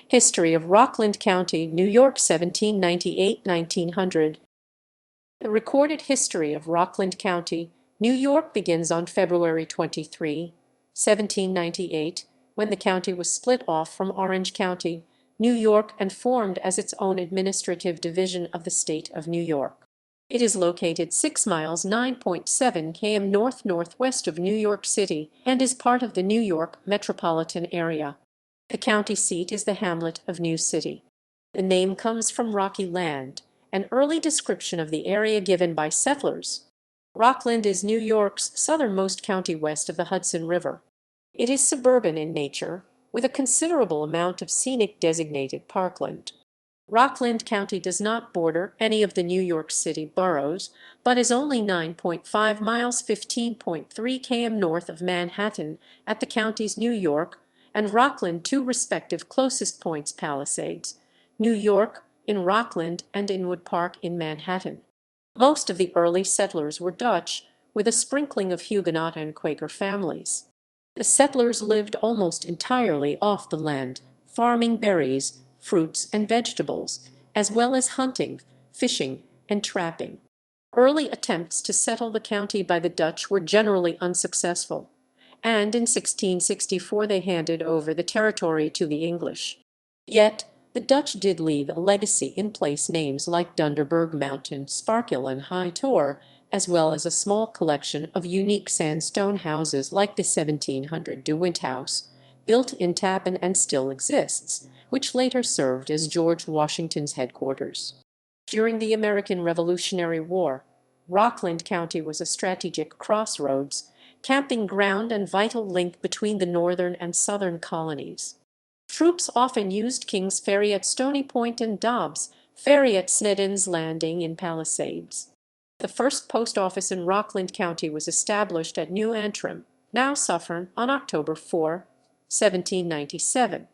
History of Rockland County, New York, 1798–1900. The recorded history of Rockland County, New York begins on February 23, 1798, when the county was split off from Orange County, New York, and formed as its own administrative division of the state of New York. It is located 6 miles (9.7 km) north-northwest of New York City and is part of the New York Metropolitan Area. The county seat is the hamlet of New City. The name comes from rocky land, an early description of the area given by settlers. Rockland is New York's southernmost county west of the Hudson River. It is suburban in nature, with a considerable amount of scenic designated parkland. Rockland County does not border any of the New York City boroughs, but is only 9.5 miles (15.3 km) north of Manhattan at the county's New York and Rockland two respective closest points, Palisades, New York, in Rockland, and Inwood Park in Manhattan. Most of the early settlers were Dutch, with a sprinkling of Huguenot and Quaker families. The settlers lived almost entirely off the land, farming berries, fruits, and vegetables, as well as hunting, fishing, and trapping. Early attempts to settle the county by the Dutch were generally unsuccessful, and in 1664 they handed over the territory to the English. Yet the Dutch did leave a legacy in place names like Dunderberg Mountain, Sparkle, and High Tor, as well as a small collection of unique sandstone houses like the 1700 DeWitt House, built in Tappan and still exists, which later served as George Washington's headquarters. During the American Revolutionary War, Rockland County was a strategic crossroads, camping ground and vital link between the northern and southern colonies. Troops often used King's Ferry at Stony Point and Dobbs Ferry at Snedden's Landing in Palisades. The first post office in Rockland County was established at New Antrim, now Suffern, on October 4, 1797.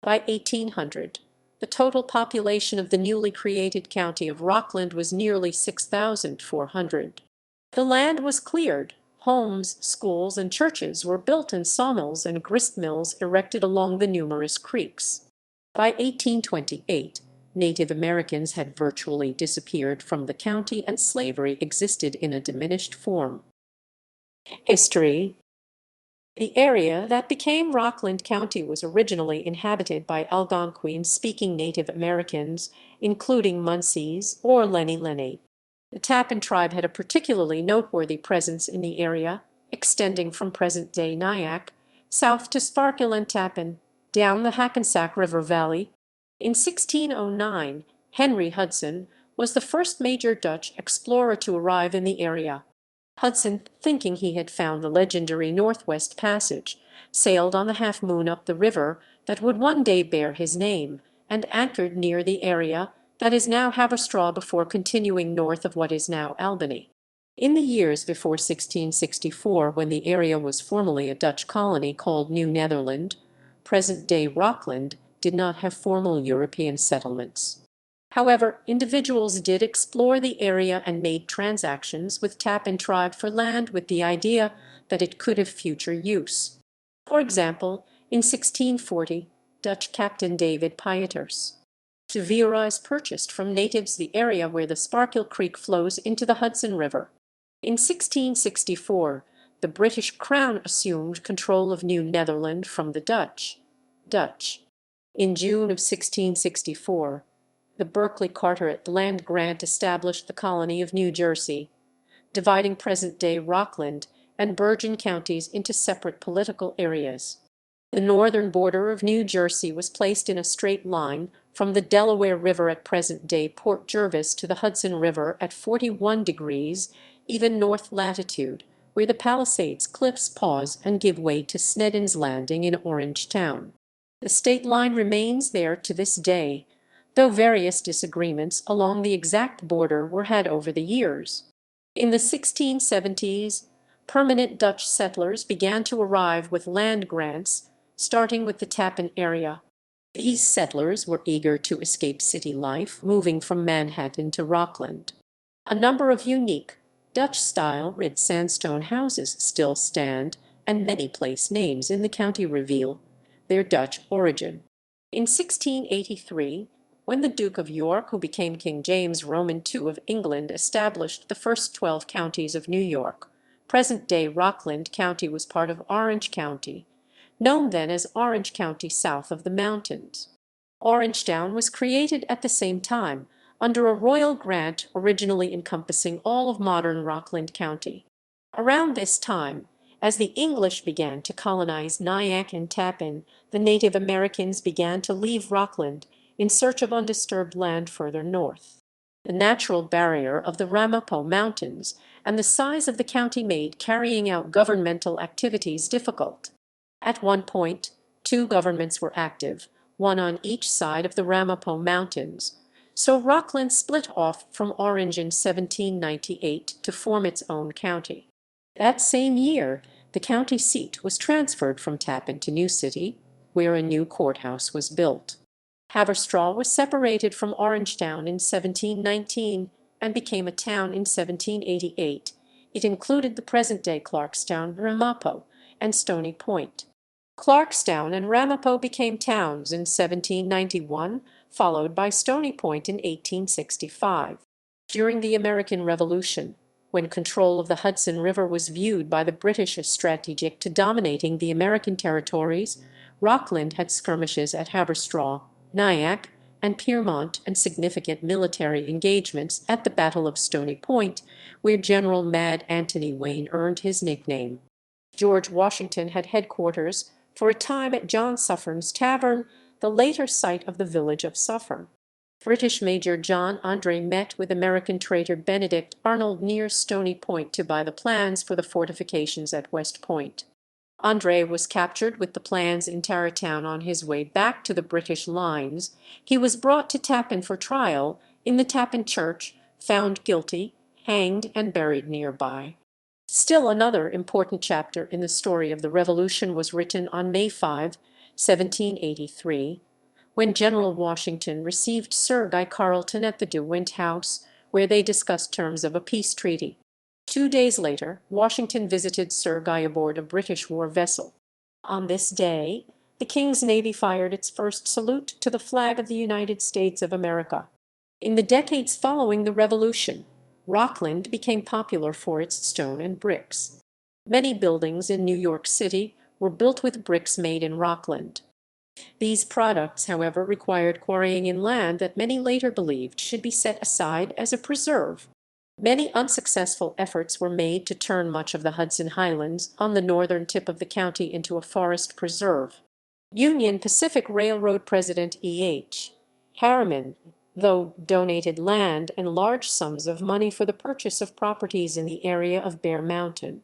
By 1800, the total population of the newly created county of Rockland was nearly 6,400. The land was cleared, homes, schools, and churches were built, and sawmills and grist mills erected along the numerous creeks. By 1828, Native Americans had virtually disappeared from the county and slavery existed in a diminished form. History. The area that became Rockland County was originally inhabited by Algonquin-speaking Native Americans, including Munsees or Lenni Lenape. The Tappan tribe had a particularly noteworthy presence in the area, extending from present-day Nyack, south to Sparkle and Tappan, down the Hackensack River Valley. In 1609, Henry Hudson was the first major Dutch explorer to arrive in the area. Hudson, thinking he had found the legendary Northwest Passage, sailed on the Half Moon up the river that would one day bear his name, and anchored near the area that is now Haverstraw before continuing north of what is now Albany. In the years before 1664, when the area was formerly a Dutch colony called New Netherland, present-day Rockland did not have formal European settlements. However, individuals did explore the area and made transactions with Tappan tribe for land with the idea that it could have future use. For example, in 1640, Dutch Captain David Pieters de Vieruys purchased from natives the area where the Sparkle Creek flows into the Hudson River. In 1664, the British Crown assumed control of New Netherland from the Dutch. In June of 1664, the Berkeley-Carteret land grant established the colony of New Jersey, dividing present-day Rockland and Bergen counties into separate political areas. The northern border of New Jersey was placed in a straight line from the Delaware River at present-day Port Jervis to the Hudson River at 41 degrees, even north latitude, where the Palisades cliffs pause and give way to Snedden's Landing in Orangetown. The state line remains there to this day, though various disagreements along the exact border were had over the years. In the 1670s, permanent Dutch settlers began to arrive with land grants, starting with the Tappan area. These settlers were eager to escape city life, moving from Manhattan to Rockland. A number of unique Dutch-style red sandstone houses still stand, and many place names in the county reveal their Dutch origin. In 1683, when the Duke of York, who became King James Roman II of England, established the first 12 counties of New York, present-day Rockland County was part of Orange County, known then as Orange County south of the mountains. Orangetown was created at the same time, under a royal grant originally encompassing all of modern Rockland County. Around this time, as the English began to colonize Nyack and Tappan, the Native Americans began to leave Rockland in search of undisturbed land further north. The natural barrier of the Ramapo Mountains and the size of the county made carrying out governmental activities difficult. At one point, two governments were active, one on each side of the Ramapo Mountains, so Rockland split off from Orange in 1798 to form its own county. That same year, the county seat was transferred from Tappan to New City, where a new courthouse was built. Haverstraw was separated from Orangetown in 1719 and became a town in 1788. It included the present-day Clarkstown, Ramapo, and Stony Point. Clarkstown and Ramapo became towns in 1791, followed by Stony Point in 1865. During the American Revolution, when control of the Hudson River was viewed by the British as strategic to dominating the American territories, Rockland had skirmishes at Haverstraw, Nyack, and Piermont, and significant military engagements at the Battle of Stony Point, where General Mad Anthony Wayne earned his nickname. George Washington had headquarters for a time at John Suffern's Tavern, the later site of the village of Suffern. British Major John André met with American trader Benedict Arnold near Stony Point to buy the plans for the fortifications at West Point. André was captured with the plans in Tarrytown on his way back to the British lines. He was brought to Tappan for trial in the Tappan Church, found guilty, hanged, and buried nearby. Still another important chapter in the story of the Revolution was written on May 5, 1783, when General Washington received Sir Guy Carleton at the DeWitt House, where they discussed terms of a peace treaty. 2 days later, Washington visited Sir Guy aboard a British war vessel. On this day, the King's Navy fired its first salute to the flag of the United States of America. In the decades following the Revolution, Rockland became popular for its stone and bricks. Many buildings in New York City were built with bricks made in Rockland. These products, however, required quarrying in land that many later believed should be set aside as a preserve. Many unsuccessful efforts were made to turn much of the Hudson Highlands on the northern tip of the county into a forest preserve. Union Pacific Railroad President E.H. Harriman, though, donated land and large sums of money for the purchase of properties in the area of Bear Mountain.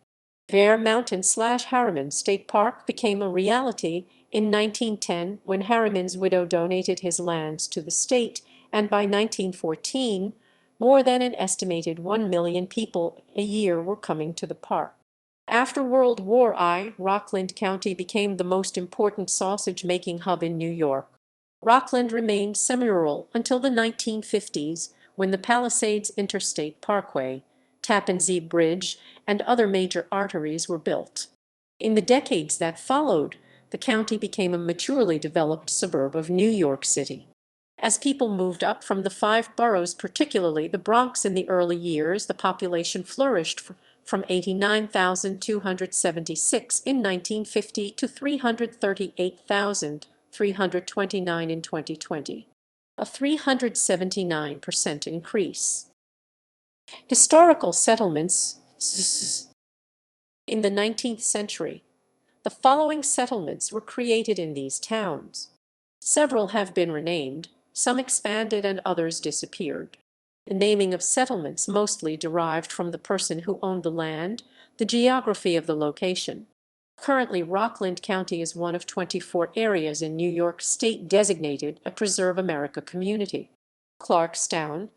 Bear Mountain/Harriman State Park became a reality in 1910 when Harriman's widow donated his lands to the state, and by 1914, more than an estimated 1 million people a year were coming to the park. After World War I, Rockland County became the most important sausage-making hub in New York. Rockland remained semi-rural until the 1950s, when the Palisades Interstate Parkway, Tappan Zee Bridge, and other major arteries were built. In the decades that followed, the county became a maturely developed suburb of New York City. As people moved up from the 5 boroughs, particularly the Bronx in the early years, the population flourished from 89,276 in 1950 to 338,329 in 2020, a 379% increase. Historical settlements. In the 19th century, the following settlements were created in these towns. Several have been renamed, some expanded, and others disappeared. The naming of settlements mostly derived from the person who owned the land, the geography of the location. Currently, Rockland County is one of 24 areas in New York State designated a Preserve America community. Clarkstown,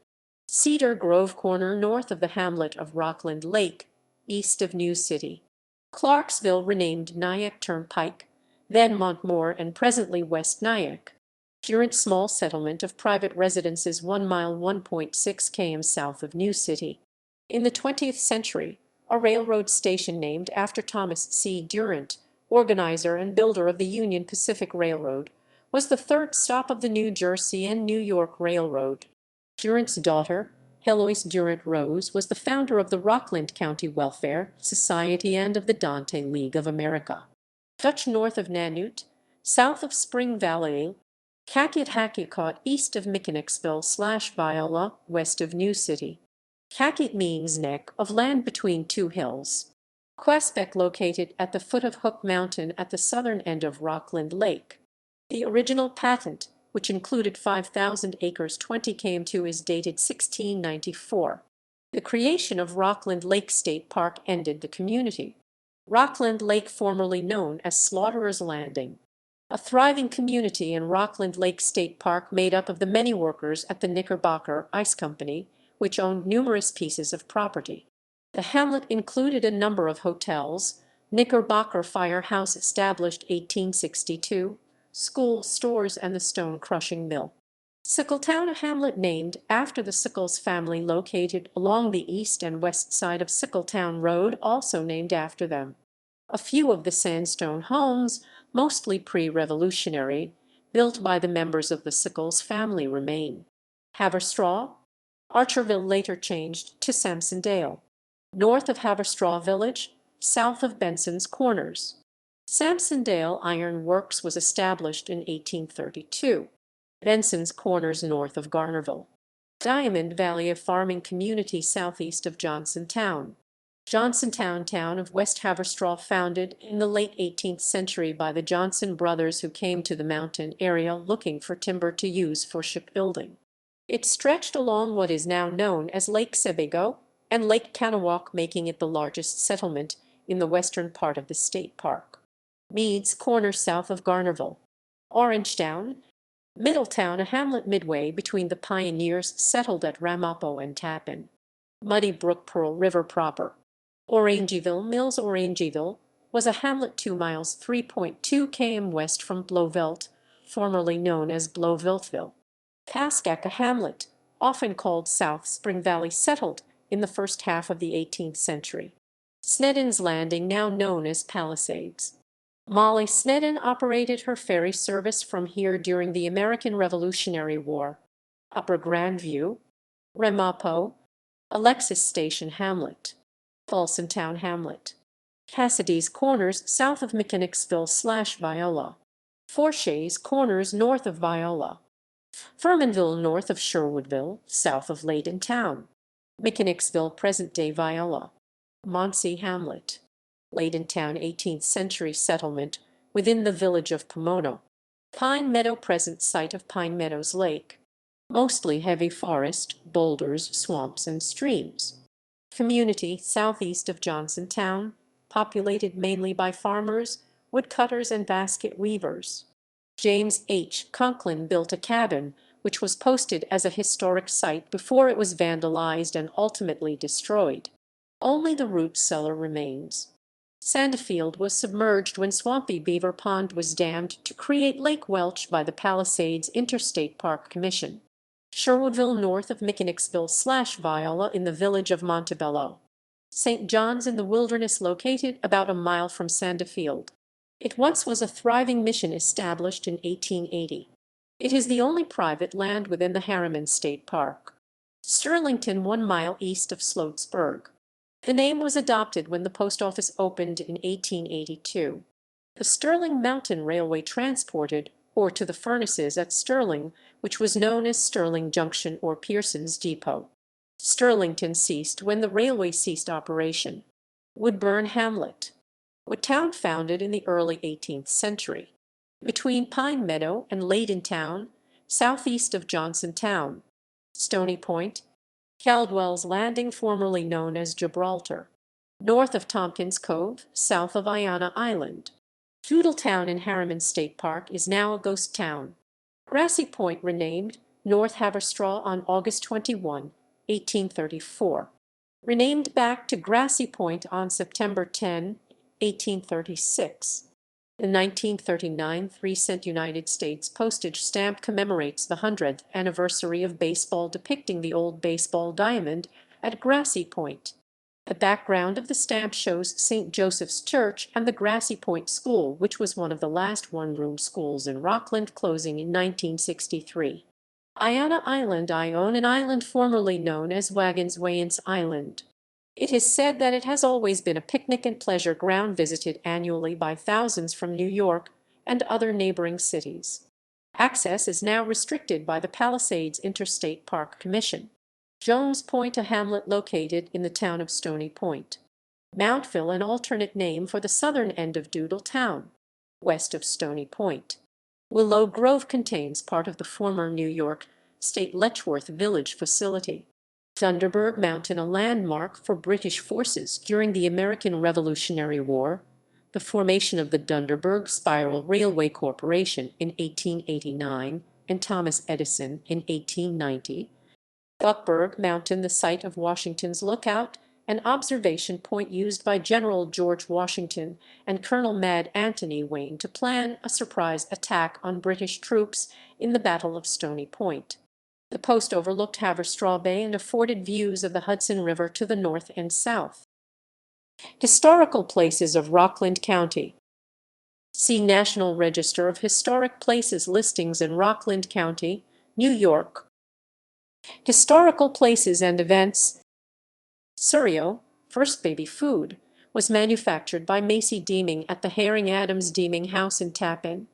Cedar Grove Corner north of the hamlet of Rockland Lake, east of New City. Clarksville, renamed Nyack Turnpike, then Montmore and presently West Nyack. Current small settlement of private residences 1 mile 1.6 km south of New City. In the 20th century, a railroad station named after Thomas C. Durant, organizer and builder of the Union Pacific Railroad, was the third stop of the New Jersey and New York Railroad. Durant's daughter, Heloise Durant Rose, was the founder of the Rockland County Welfare Society and of the Dante League of America. Dutch north of Nanute, south of Spring Valley, Kakiat east of Mechanicsville/Viola, west of New City. Kakiat means neck of land between two hills. Quebec located at the foot of Hook Mountain at the southern end of Rockland Lake. The original patent, which included 5,000 acres 20 km2, is dated 1694. The creation of Rockland Lake State Park ended the community. Rockland Lake, formerly known as Slaughterer's Landing. A thriving community in Rockland Lake State Park made up of the many workers at the Knickerbocker Ice Company, which owned numerous pieces of property. The hamlet included a number of hotels, Knickerbocker Firehouse established 1862, school, stores, and the stone crushing mill. Sickletown, a hamlet named after the Sickles family located along the east and west side of Sickletown Road, also named after them. A few of the sandstone homes, mostly pre-revolutionary, built by the members of the Sickles family remain. Haverstraw, Archerville later changed to Sampsondale. North of Haverstraw Village, south of Benson's Corners. Sampsondale Iron Works was established in 1832. Benson's Corners north of Garnerville. Diamond Valley, a farming community southeast of Johnsontown. Johnsontown, town of West Haverstraw, founded in the late 18th century by the Johnson brothers, who came to the mountain area looking for timber to use for shipbuilding. It stretched along what is now known as Lake Sebago and Lake Kanawak, making it the largest settlement in the western part of the state park. Meads Corner south of Garnerville. Orangetown, Middletown, a hamlet midway between the pioneers settled at Ramapo and Tappan. Muddy Brook, Pearl River proper. Orangeville Mills, Orangeville was a hamlet 2 miles 3.2 km west from Blauvelt, formerly known as Blauvilleville. Pascack, a hamlet, often called South Spring Valley, settled in the first half of the 18th century. Snedden's Landing, now known as Palisades. Molly Snedden operated her ferry service from here during the American Revolutionary War. Upper Grandview, Ramapo, Alexis Station Hamlet. Folsontown Hamlet. Cassidy's Corners south of Mechanicsville/Viola. Forshay's Corners north of Viola. Furmanville north of Sherwoodville, south of Leyden Town. Mechanicsville, present-day Viola. Monsey Hamlet. Leyden Town, 18th century settlement within the village of Pomona. Pine Meadow, present site of Pine Meadows Lake. Mostly heavy forest, boulders, swamps, and streams. Community southeast of Johnsontown, populated mainly by farmers, woodcutters, and basket weavers. James H. Conklin built a cabin which was posted as a historic site before it was vandalized and ultimately destroyed. Only the root cellar remains. Sandfield was submerged when Swampy Beaver Pond was dammed to create Lake Welch by the Palisades Interstate Park Commission. Sherwoodville north of Mechanicsville/Viola in the village of Montebello. St. John's in the Wilderness, located about a mile from Sandfield. It once was a thriving mission established in 1880. It is the only private land within the Harriman State Park. Sterlington, 1 mile east of Sloatsburg. The name was adopted when the post office opened in 1882. The Sterling Mountain Railway transported ore to the furnaces at Sterling, which was known as Sterling Junction or Pearson's Depot. Sterlington ceased when the railway ceased operation. Woodburn Hamlet. Woodtown, founded in the early 18th century. Between Pine Meadow and Leyden Town, southeast of Johnsontown. Stony Point. Caldwell's Landing, formerly known as Gibraltar. North of Tompkins Cove, south of Iona Island. Doodletown in Harriman State Park is now a ghost town. Grassy Point, renamed North Haverstraw on August 21, 1834. Renamed back to Grassy Point on September 10, 1836. The 1939 3-cent United States postage stamp commemorates the 100th anniversary of baseball, depicting the old baseball diamond at Grassy Point. The background of the stamp shows St. Joseph's Church and the Grassy Point School, which was one of the last one-room schools in Rockland, closing in 1963. Iona Island, Ione, an island formerly known as Wagons Wayans Island. It is said that it has always been a picnic and pleasure ground visited annually by thousands from New York and other neighboring cities. Access is now restricted by the Palisades Interstate Park Commission. Jones Point, a hamlet located in the town of Stony Point. Mountville, an alternate name for the southern end of Doodle Town, west of Stony Point. Willow Grove contains part of the former New York State Letchworth Village facility. Dunderberg Mountain, a landmark for British forces during the American Revolutionary War. The formation of the Dunderberg Spiral Railway Corporation in 1889 and Thomas Edison in 1890. Buckberg Mountain, the site of Washington's Lookout, an observation point used by General George Washington and Colonel Mad Anthony Wayne to plan a surprise attack on British troops in the Battle of Stony Point. The post overlooked Haverstraw Bay and afforded views of the Hudson River to the north and south. Historical places of Rockland County. See National Register of Historic Places listings in Rockland County, New York. Historical places and events. Surreo, first baby food, was manufactured by Macy Deeming at the Herring Adams Deeming House in Tappan.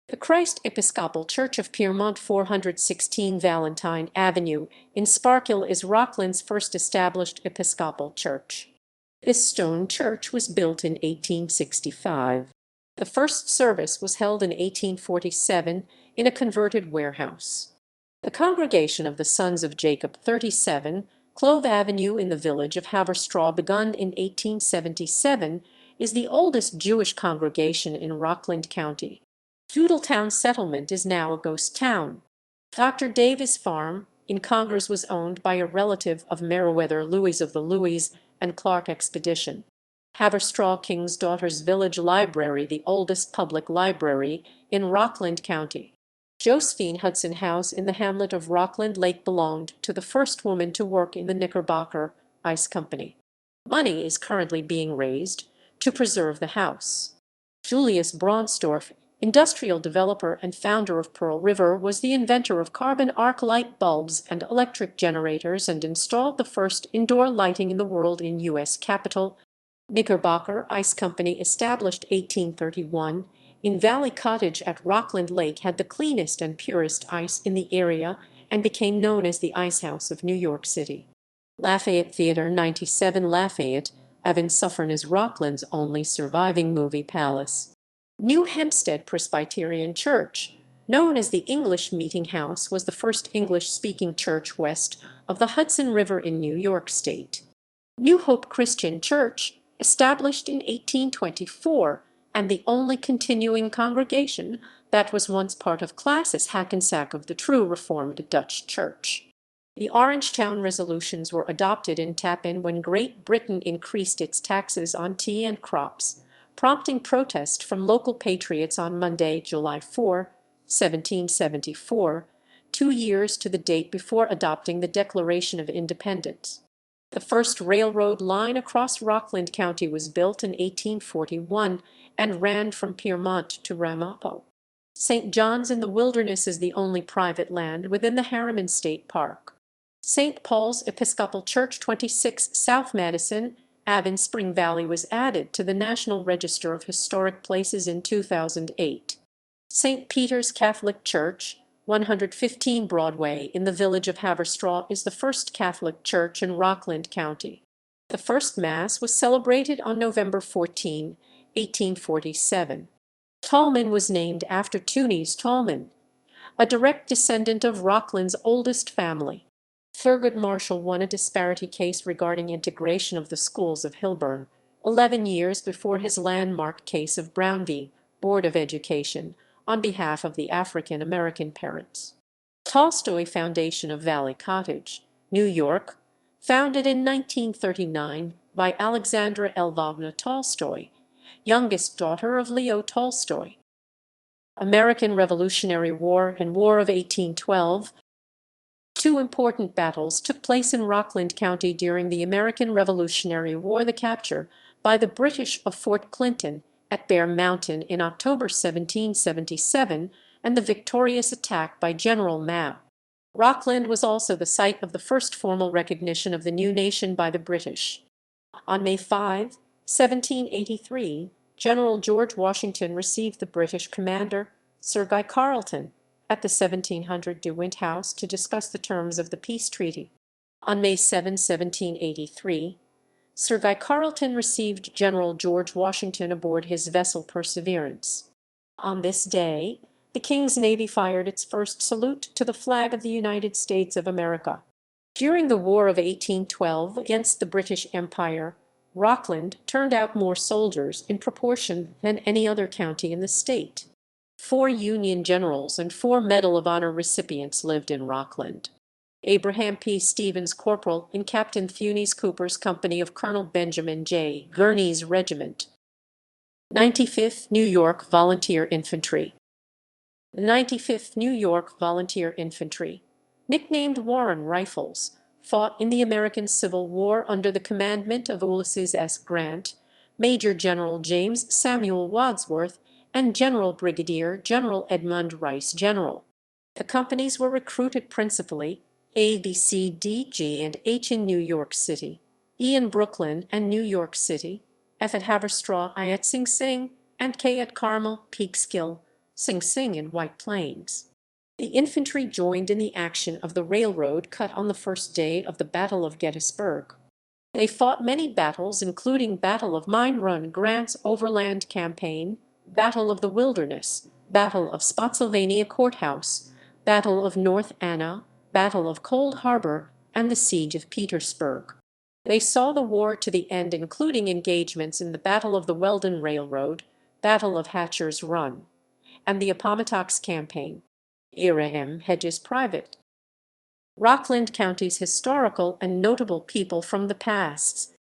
The Christ Episcopal Church of Piermont, 416 Valentine Avenue in Sparkill, is Rockland's first established Episcopal church. This stone church was built in 1865. The first service was held in 1847 in a converted warehouse. The Congregation of the Sons of Jacob, 37 Clove Avenue in the village of Haverstraw, begun in 1877, is the oldest Jewish congregation in Rockland County. Doodletown Settlement is now a ghost town. Dr. Davis Farm in Congress was owned by a relative of Meriwether Lewis of the Lewis and Clark expedition. Haverstraw King's Daughters Village Library, the oldest public library in Rockland County. Josephine Hudson House in the hamlet of Rockland Lake belonged to the first woman to work in the Knickerbocker Ice Company. Money is currently being raised to preserve the house. Julius Braunstorff, industrial developer and founder of Pearl River, was the inventor of carbon arc light bulbs and electric generators and installed the first indoor lighting in the world in U.S. Capitol. Knickerbocker Ice Company, established 1831, in Valley Cottage at Rockland Lake, had the cleanest and purest ice in the area and became known as the Ice House of New York City. Lafayette Theater, 97 Lafayette Ave, Suffern, is Rockland's only surviving movie palace. New Hempstead Presbyterian Church, known as the English Meeting House, was the first English-speaking church west of the Hudson River in New York State. New Hope Christian Church, established in 1824, and the only continuing congregation that was once part of Classis Hackensack of the true Reformed Dutch Church. The Orangetown Resolutions were adopted in Tappan when Great Britain increased its taxes on tea and crops, prompting protest from local patriots on Monday, July 4, 1774, 2 years to the date before adopting the Declaration of Independence. The first railroad line across Rockland County was built in 1841 and ran from Piermont to Ramapo. St. John's in the Wilderness is the only private land within the Harriman State Park. St. Paul's Episcopal Church, 26 South Madison Ave in Spring Valley, was added to the National Register of Historic Places in 2008. St. Peter's Catholic Church, 115 Broadway in the village of Haverstraw, is the first Catholic church in Rockland County. The first Mass was celebrated on November 14, 1847. Tallman was named after Tunis Tallman, a direct descendant of Rockland's oldest family. Thurgood Marshall won a disparity case regarding integration of the schools of Hilburn, 11 years before his landmark case of Brown v. Board of Education, on behalf of the African American parents. Tolstoy Foundation of Valley Cottage, New York, founded in 1939 by Alexandra Lvovna Tolstoy, youngest daughter of Leo Tolstoy. American Revolutionary War and War of 1812. Two important battles took place in Rockland County during the American Revolutionary War: the capture by the British of Fort Clinton at Bear Mountain in October 1777, and the victorious attack by General Mab. Rockland was also the site of the first formal recognition of the new nation by the British. On May 5, 1783, General George Washington received the British commander, Sir Guy Carleton, at the 1700 De Wint House to discuss the terms of the peace treaty. On May 7, 1783, Sir Guy Carleton received General George Washington aboard his vessel Perseverance. On this day, the King's Navy fired its first salute to the flag of the United States of America. During the War of 1812 against the British Empire, Rockland turned out more soldiers in proportion than any other county in the state. 4 Union generals and 4 Medal of Honor recipients lived in Rockland. Abraham P. Stevens, corporal in Captain Thunes Cooper's company of Colonel Benjamin J. Gurney's regiment. 95th New York Volunteer Infantry. The 95th New York Volunteer Infantry, nicknamed Warren Rifles, fought in the American Civil War under the commandment of Ulysses S. Grant, Major General James Samuel Wadsworth, and General Brigadier General Edmund Rice. General. The companies were recruited principally A, B, C, D, G, and H in New York City, E in Brooklyn and New York City, F at Haverstraw, I at Sing Sing, and K at Carmel, Peekskill, Sing Sing, and White Plains. The infantry joined in the action of the railroad cut on the first day of the Battle of Gettysburg. They fought many battles, including Battle of Mine Run, Grant's Overland Campaign, Battle of the Wilderness, Battle of Spotsylvania Courthouse, Battle of North Anna, Battle of Cold Harbor, and the Siege of Petersburg. They saw the war to the end, including engagements in the Battle of the Weldon Railroad, Battle of Hatcher's Run, and the Appomattox Campaign. Abraham Hedges, Private. Rockland County's historical and notable people from the past.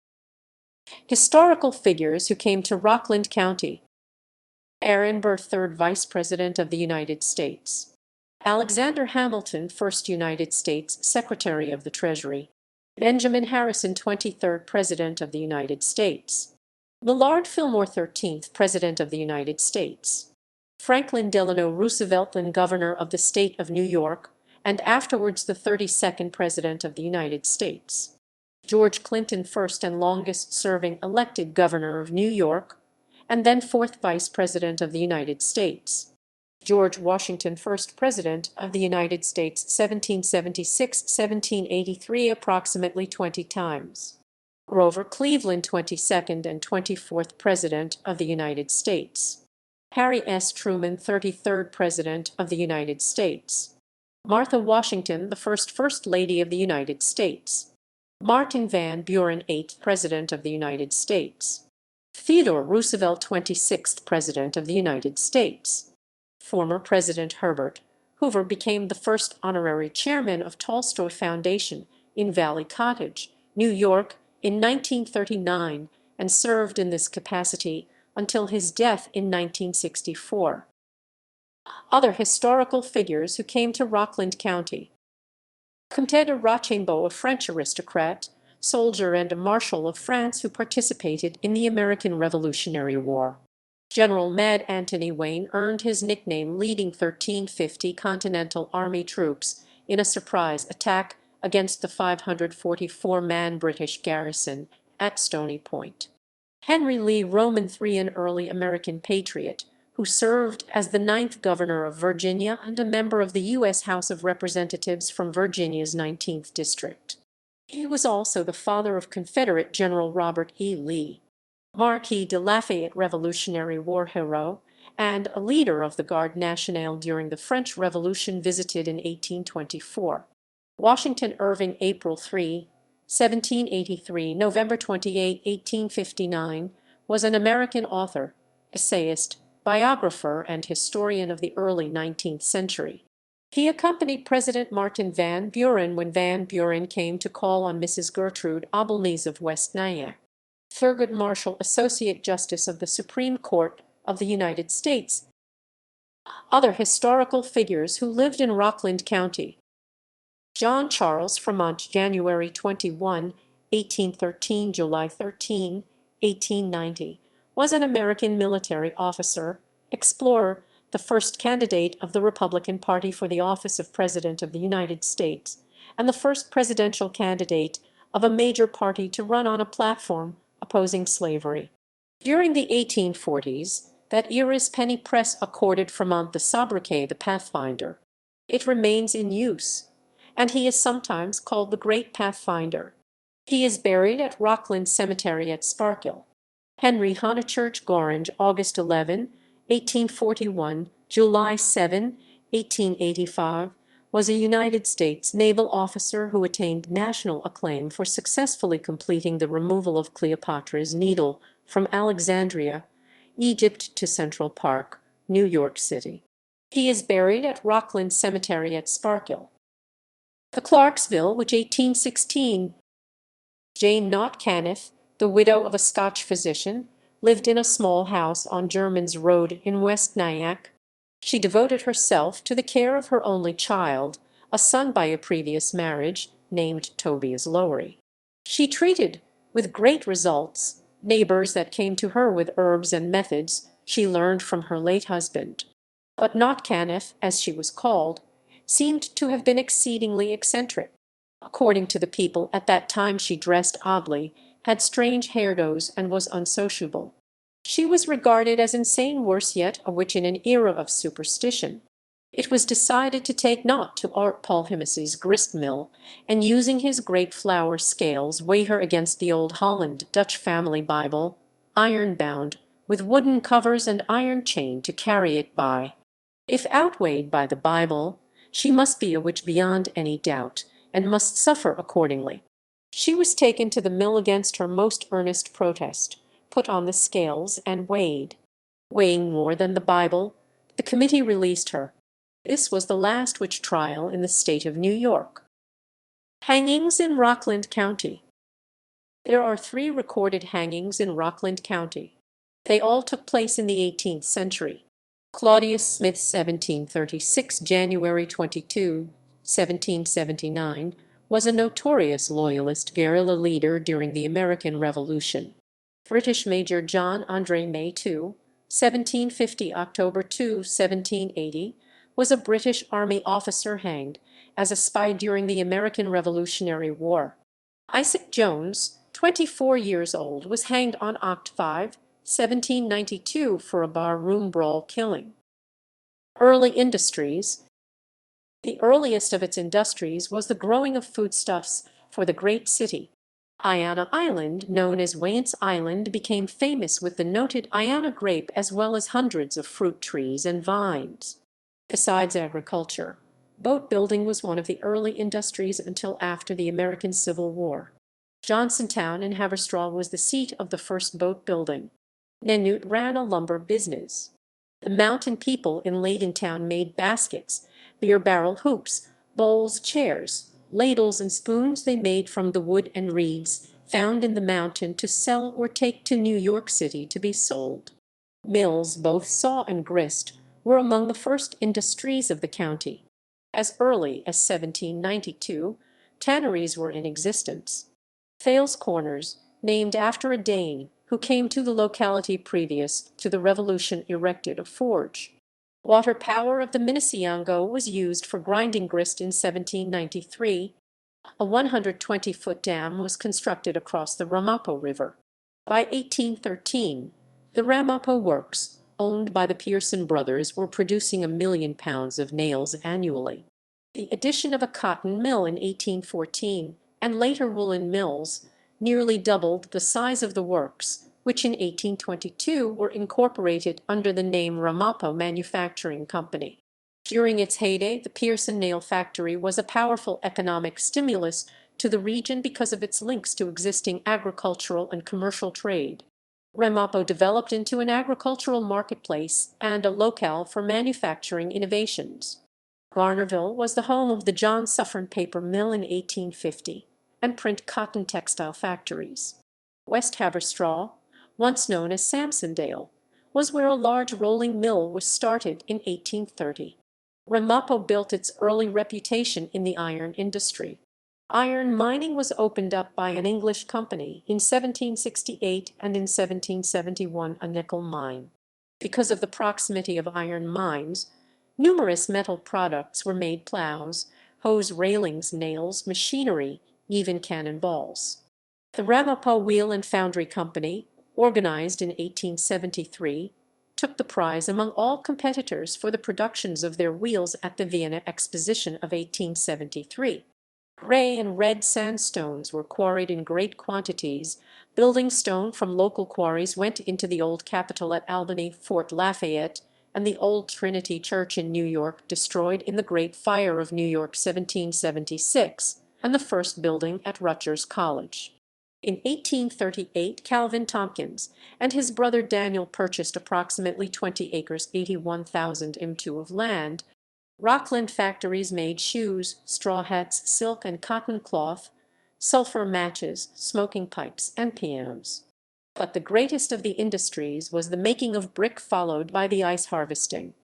Historical figures who came to Rockland County. Aaron Burr, 3rd Vice President of the United States. Alexander Hamilton, 1st United States Secretary of the Treasury. Benjamin Harrison, 23rd President of the United States. Millard Fillmore, 13th President of the United States. Franklin Delano Roosevelt, then Governor of the State of New York, and afterwards the 32nd President of the United States. George Clinton, first and longest-serving elected Governor of New York, and then 4th Vice President of the United States. George Washington, first President of the United States, 1776–1783, approximately 20 times. Grover Cleveland, 22nd and 24th President of the United States. Harry S. Truman, 33rd President of the United States. Martha Washington, the First Lady of the United States. Martin Van Buren, 8th President of the United States. Theodore Roosevelt, 26th President of the United States. Former President Herbert Hoover became the first honorary chairman of Tolstoy Foundation in Valley Cottage, New York, in 1939, and served in this capacity until his death in 1964. Other historical figures who came to Rockland County. Comte de Rochambeau, a French aristocrat, soldier, and a marshal of France who participated in the American Revolutionary War. General Mad Anthony Wayne earned his nickname leading 1350 Continental Army troops in a surprise attack against the 544-man British garrison at Stony Point. Henry Lee Roman III, an early American patriot, who served as the 9th Governor of Virginia and a member of the U.S. House of Representatives from Virginia's 19th District. He was also the father of Confederate General Robert E. Lee, Marquis de Lafayette, Revolutionary War hero, and a leader of the Garde Nationale during the French Revolution, visited in 1824. Washington Irving, April 3, 1783, November 28, 1859, was an American author, essayist, biographer, and historian of the early 19th century. He accompanied President Martin Van Buren when Van Buren came to call on Mrs. Gertrude Albanese of West Nyack, Thurgood Marshall, Associate Justice of the Supreme Court of the United States. Other historical figures who lived in Rockland County. John Charles Fremont, January 21, 1813, July 13, 1890, was an American military officer, explorer, the first candidate of the Republican Party for the office of President of the United States, and the first presidential candidate of a major party to run on a platform opposing slavery. During the 1840s, that era's penny press accorded Fremont the sobriquet the Pathfinder. It remains in use, and he is sometimes called the Great Pathfinder. He is buried at Rockland Cemetery at Sparkill. Henry Honechurch Gorringe, August 11, 1841, July 7, 1885, was a United States naval officer who attained national acclaim for successfully completing the removal of Cleopatra's Needle from Alexandria, Egypt to Central Park, New York City. He is buried at Rockland Cemetery at Sparkill. The Clarksville Witch, 1816. Jane Knott Caniff, the widow of a Scotch physician, lived in a small house on Germans Road in West Nyack. She devoted herself to the care of her only child, a son by a previous marriage, named Tobias Lowry. She treated, with great results, neighbors that came to her with herbs and methods she learned from her late husband. But Knott Caniff, as she was called, seemed to have been exceedingly eccentric. According to the people at that time she dressed oddly, had strange hairdos, and was unsociable. She was regarded as insane, worse yet, a witch in an era of superstition. It was decided to take Knott to Art Polhemus's grist mill, and using his great flour scales weigh her against the old Holland Dutch family Bible, iron-bound, with wooden covers and iron chain to carry it by. If outweighed by the Bible, she must be a witch beyond any doubt, and must suffer accordingly. She was taken to the mill against her most earnest protest, put on the scales, and weighed. Weighing more than the Bible, the committee released her. This was the last witch trial in the state of New York. Hangings in Rockland County. There are 3 recorded hangings in Rockland County. They all took place in the 18th century. Claudius Smith, 1736, January 22, 1779, was a notorious Loyalist guerrilla leader during the American Revolution. British Major John Andre May 2, 1750, October 2, 1780, was a British Army officer hanged as a spy during the American Revolutionary War. Isaac Jones, 24 years old, was hanged on Oct. 5, 1792 for a bar-room brawl killing. Early industries. The earliest of its industries was the growing of foodstuffs for the great city. Iana Island, known as Wayne's Island, became famous with the noted Iana grape as well as hundreds of fruit trees and vines. Besides agriculture, boat building was one of the early industries until after the American Civil War. Johnsontown in Haverstraw was the seat of the first boat building. Nanute ran a lumber business. The mountain people in Laydentown made baskets, beer barrel hoops, bowls, chairs, ladles, and spoons they made from the wood and reeds found in the mountain to sell or take to New York City to be sold. Mills, both saw and grist, were among the first industries of the county. As early as 1792, tanneries were in existence. Thales Corners, named after a Dane who came to the locality previous to the Revolution, erected a forge. Water power of the Minnesiongo was used for grinding grist in 1793. A 120-foot dam was constructed across the Ramapo River. By 1813, the Ramapo Works, owned by the Pearson brothers, were producing 1,000,000 pounds of nails annually. The addition of a cotton mill in 1814, and later woolen mills, nearly doubled the size of the works, which in 1822 were incorporated under the name Ramapo Manufacturing Company. During its heyday, the Pearson Nail Factory was a powerful economic stimulus to the region because of its links to existing agricultural and commercial trade. Ramapo developed into an agricultural marketplace and a locale for manufacturing innovations. Garnerville was the home of the John Suffern paper mill in 1850, and print cotton textile factories. West Haverstraw, once known as Samsondale, was where a large rolling mill was started in 1830. Ramapo built its early reputation in the iron industry. Iron mining was opened up by an English company in 1768 and in 1771 a nickel mine. Because of the proximity of iron mines, numerous metal products were made: plows, hose railings, nails, machinery, even cannonballs. The Ramapo Wheel and Foundry Company, organized in 1873, took the prize among all competitors for the productions of their wheels at the Vienna Exposition of 1873. Gray and red sandstones were quarried in great quantities. Building stone from local quarries went into the old Capitol at Albany, Fort Lafayette, and the old Trinity Church in New York, destroyed in the Great Fire of New York 1776, and the first building at Rutgers College. In 1838 Calvin Tompkins and his brother Daniel purchased approximately 20 acres 81,000 m2 of land. Rockland factories made shoes, straw hats, silk and cotton cloth, sulphur matches, smoking pipes, and pianos. But the greatest of the industries was the making of brick, followed by the ice harvesting.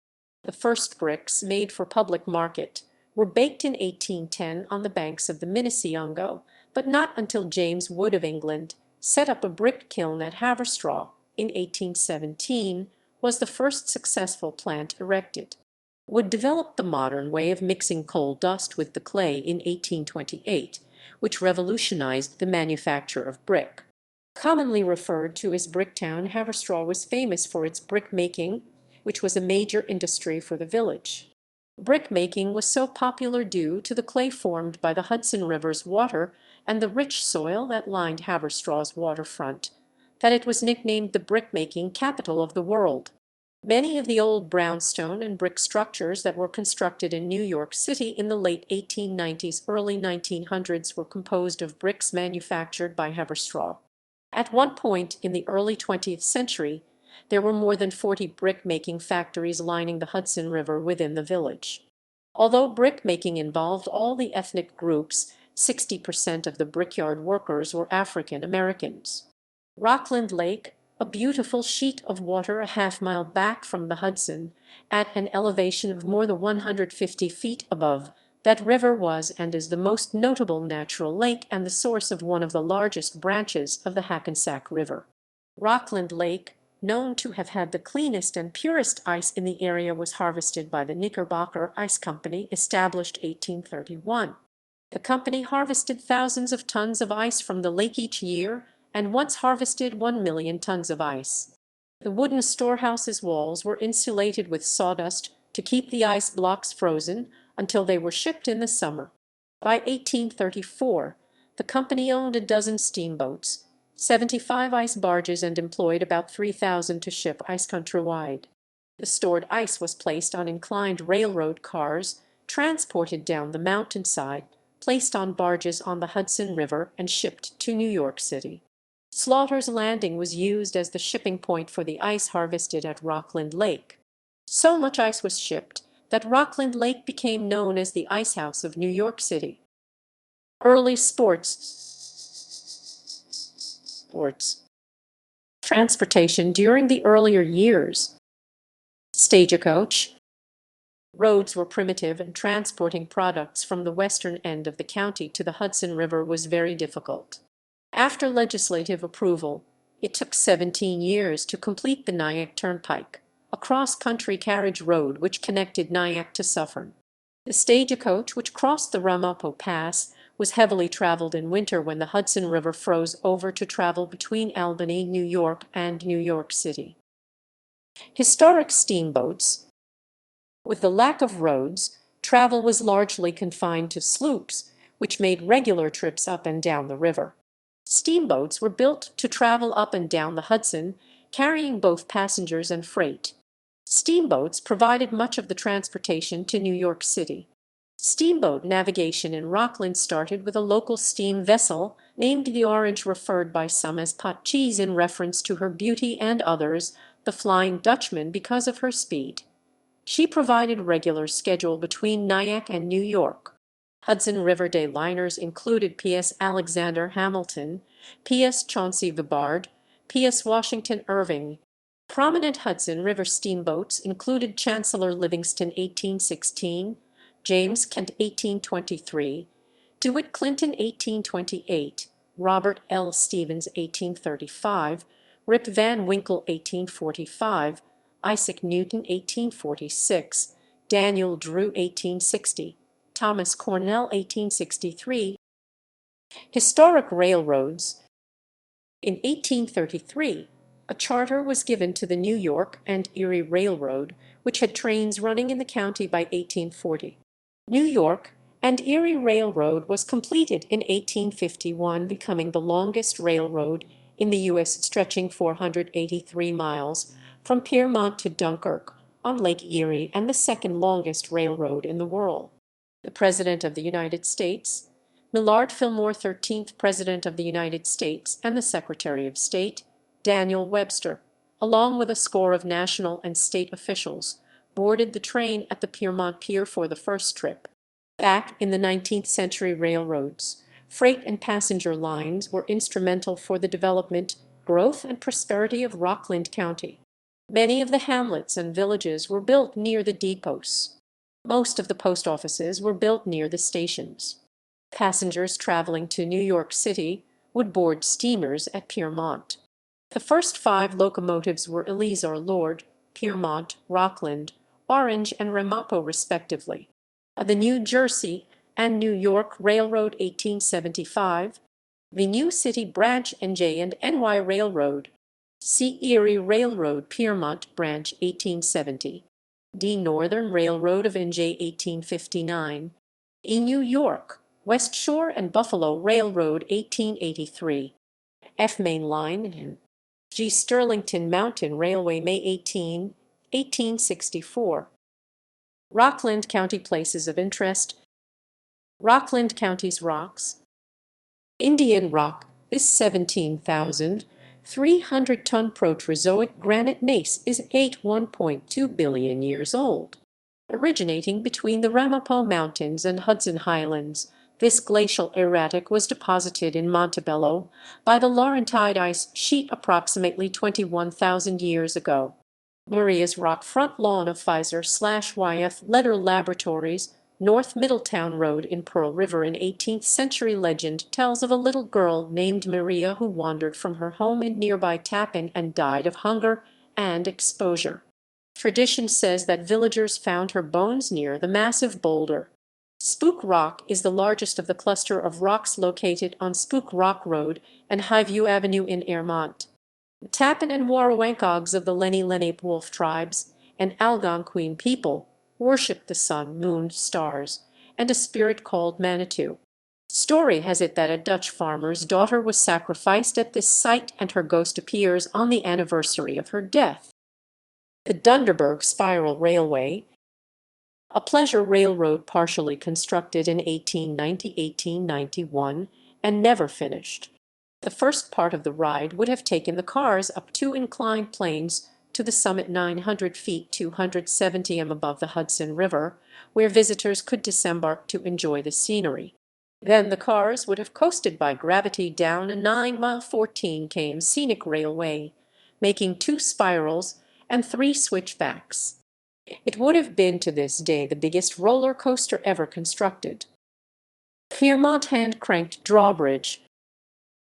The first bricks, made for public market, were baked in 1810 on the banks of the Minnesiongo, but not until James Wood of England set up a brick kiln at Haverstraw in 1817 was the first successful plant erected. Wood developed the modern way of mixing coal dust with the clay in 1828, which revolutionized the manufacture of brick. Commonly referred to as Bricktown, Haverstraw was famous for its brick making, which was a major industry for the village. Brick making was so popular due to the clay formed by the Hudson River's water and the rich soil that lined Haverstraw's waterfront, that it was nicknamed the brick-making capital of the world. Many of the old brownstone and brick structures that were constructed in New York City in the late 1890s, early 1900s were composed of bricks manufactured by Haverstraw. At one point in the early 20th century, there were more than 40 brick-making factories lining the Hudson River within the village. Although brick-making involved all the ethnic groups, 60% of the brickyard workers were African Americans. Rockland Lake, a beautiful sheet of water a half-mile back from the Hudson, at an elevation of more than 150 feet above that river, was and is the most notable natural lake and the source of one of the largest branches of the Hackensack River. Rockland Lake, known to have had the cleanest and purest ice in the area, was harvested by the Knickerbocker Ice Company, established 1831. The company harvested thousands of tons of ice from the lake each year, and once harvested 1 million tons of ice. The wooden storehouse's walls were insulated with sawdust to keep the ice blocks frozen until they were shipped in the summer. By 1834, the company owned a dozen steamboats, 75 ice barges, and employed about 3,000 to ship ice countrywide. The stored ice was placed on inclined railroad cars, transported down the mountainside, placed on barges on the Hudson River, and shipped to New York City. Slaughter's Landing was used as the shipping point for the ice harvested at Rockland Lake. So much ice was shipped that Rockland Lake became known as the Ice House of New York City. Early sports. Transportation during the earlier years. Stagecoach. Roads were primitive, and transporting products from the western end of the county to the Hudson River was very difficult. After legislative approval, it took 17 years to complete the Nyack Turnpike, a cross-country carriage road which connected Nyack to Suffern. The stagecoach, which crossed the Ramapo Pass, was heavily traveled in winter when the Hudson River froze over to travel between Albany, New York, and New York City. Historic steamboats. With the lack of roads, travel was largely confined to sloops, which made regular trips up and down the river. Steamboats were built to travel up and down the Hudson, carrying both passengers and freight. Steamboats provided much of the transportation to New York City. Steamboat navigation in Rockland started with a local steam vessel named the Orange, referred by some as pot cheese in reference to her beauty, and others the Flying Dutchman because of her speed. She provided regular schedule between Nyack and New York. Hudson River Day liners included P.S. Alexander Hamilton, P.S. Chauncey Vibard, P.S. Washington Irving, Prominent Hudson River steamboats included Chancellor Livingston 1816, James Kent 1823, DeWitt Clinton 1828, Robert L. Stevens 1835, Rip Van Winkle 1845, Isaac Newton 1846, Daniel Drew 1860, Thomas Cornell 1863. Historic railroads. In 1833, a charter was given to the New York and Erie Railroad, which had trains running in the county by 1840. New York and Erie Railroad was completed in 1851, becoming the longest railroad in the U.S., stretching 483 miles from Piermont to Dunkirk on Lake Erie, and the second longest railroad in the world. The President of the United States, Millard Fillmore, 13th President of the United States, and the Secretary of State, Daniel Webster, along with a score of national and state officials, boarded the train at the Piermont Pier for the first trip. Back in the 19th century, railroads, freight and passenger lines were instrumental for the development, growth, and prosperity of Rockland County. Many of the hamlets and villages were built near the depots. Most of the post offices were built near the stations. Passengers traveling to New York City would board steamers at Piermont. The first 5 locomotives were Elizur Lord, Piermont, Rockland, Orange, and Ramapo, respectively. The New Jersey and New York Railroad 1875, the New City Branch NJ and NY Railroad, C. Erie Railroad Piermont Branch 1870, D. Northern Railroad of NJ 1859, E. New York, West Shore and Buffalo Railroad 1883, F. Main Line and G. Sterlington Mountain Railway May 18, 1864. Rockland County places of interest. Rockland County's rocks. Indian Rock, this 17,300-ton Proterozoic granite gneiss is 1.2 billion years old. Originating between the Ramapo Mountains and Hudson Highlands, this glacial erratic was deposited in Montebello by the Laurentide ice sheet approximately 21,000 years ago. Maria's Rock front lawn of Pfizer/YF Letter Laboratories, North Middletown Road in Pearl River. An 18th century legend tells of a little girl named Maria who wandered from her home in nearby Tappan and died of hunger and exposure. Tradition says that villagers found her bones near the massive boulder. Spook Rock is the largest of the cluster of rocks located on Spook Rock Road and Highview Avenue in Piermont. The Tappan and Warrawankogs of the Lenni Lenape Wolf tribes and Algonquin people worship the sun, moon, stars, and a spirit called Manitou. Story has it that a Dutch farmer's daughter was sacrificed at this site, and her ghost appears on the anniversary of her death. The Dunderberg Spiral Railway, a pleasure railroad partially constructed in 1890–1891 and never finished. The first part of the ride would have taken the cars up 2 inclined planes to the summit 900 feet 270 m above the Hudson River, where visitors could disembark to enjoy the scenery. Then the cars would have coasted by gravity down a 9-mile 14 km scenic railway, making 2 spirals and 3 switchbacks. It would have been to this day the biggest roller coaster ever constructed. Piermont hand-cranked drawbridge.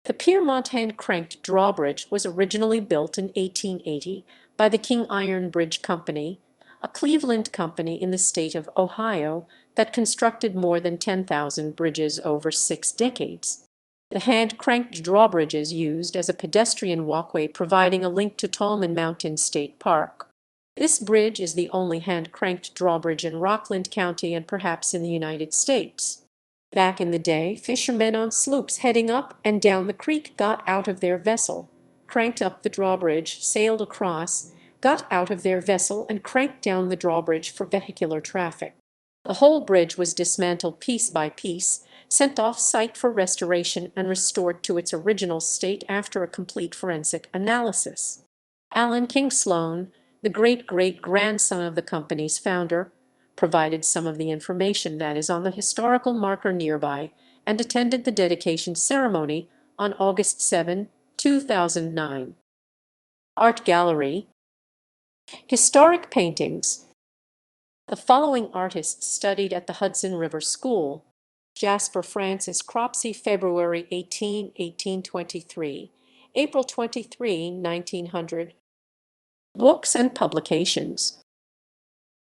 The Piermont hand-cranked drawbridge was originally built in 1880 by the King Iron Bridge Company, a Cleveland company in the state of Ohio that constructed more than 10,000 bridges over 6 decades. The hand-cranked drawbridge is used as a pedestrian walkway, providing a link to Tallman Mountain State Park. This bridge is the only hand-cranked drawbridge in Rockland County and perhaps in the United States. Back in the day, fishermen on sloops heading up and down the creek got out of their vessel, cranked up the drawbridge, sailed across, got out of their vessel, and cranked down the drawbridge for vehicular traffic. The whole bridge was dismantled piece by piece, sent off-site for restoration, and restored to its original state after a complete forensic analysis. Allen King Sloan, the great-great-grandson of the company's founder, provided some of the information that is on the historical marker nearby and attended the dedication ceremony on August 7, 2009. Art Gallery. Historic paintings. The following artists studied at the Hudson River School: Jasper Francis Cropsey, February 18, 1823, April 23, 1900. Books and publications.